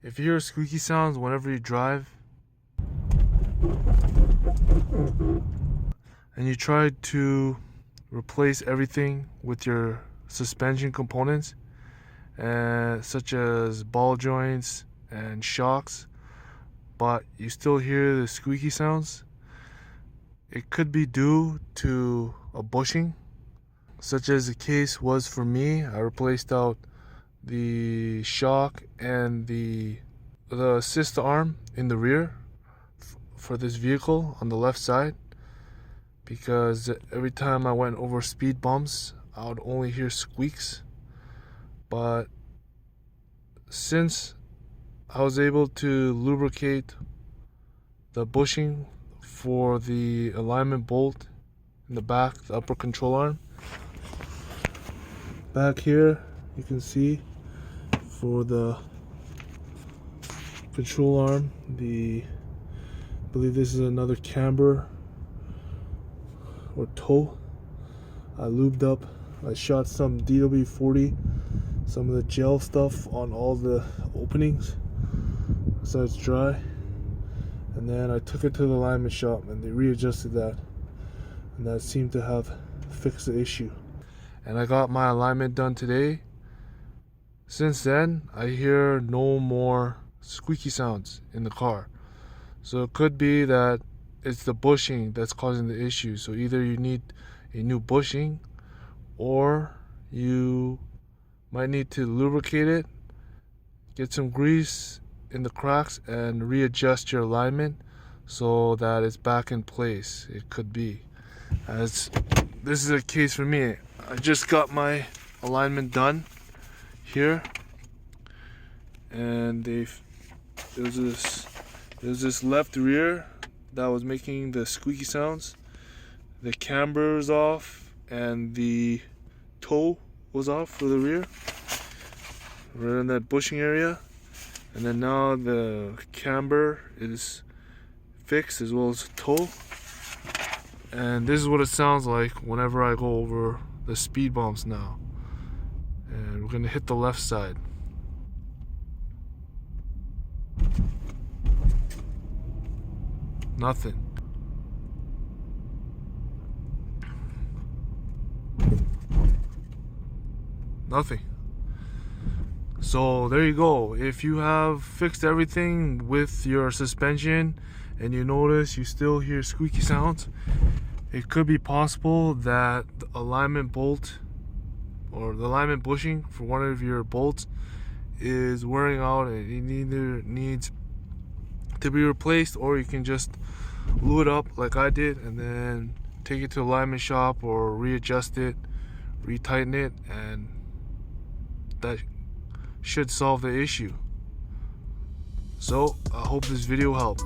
If you hear squeaky sounds whenever you drive and you try to replace everything with your suspension components, such as ball joints and shocks, but you still hear the squeaky sounds, it could be due to a bushing, such as the case was for me. I replaced out the shock and the assist arm in the rear for this vehicle on the left side, because every time I went over speed bumps I would only hear squeaks. But since I was able to lubricate the bushing for the alignment bolt in the back, the upper control arm, back here you can see for the control arm, I believe this is another camber or toe. I lubed up, I shot some DW40, some of the gel stuff on all the openings so it's dry, and then I took it to the alignment shop and they readjusted that, and that seemed to have fixed the issue. And I got my alignment done today. Since then I hear no more squeaky sounds in the car, so it could be that it's the bushing that's causing the issue. So either you need a new bushing, or you might need to lubricate it, get some grease in the cracks, and readjust your alignment so that it's back in place. It could be, as this is a case for me. I just got my alignment done here, and there's this left rear that was making the squeaky sounds. The camber is off and the toe was off for the rear, right in that bushing area, and then now the camber is fixed as well as the toe. And this is what it sounds like whenever I go over the speed bumps now. And we're gonna hit the left side. Nothing. Nothing. So there you go. If you have fixed everything with your suspension and you notice you still hear squeaky sounds, it could be possible that the alignment bolt or the alignment bushing for one of your bolts is wearing out and it either needs to be replaced, or you can just glue it up like I did and then take it to the alignment shop or readjust it, retighten it, and that should solve the issue. So I hope this video helped.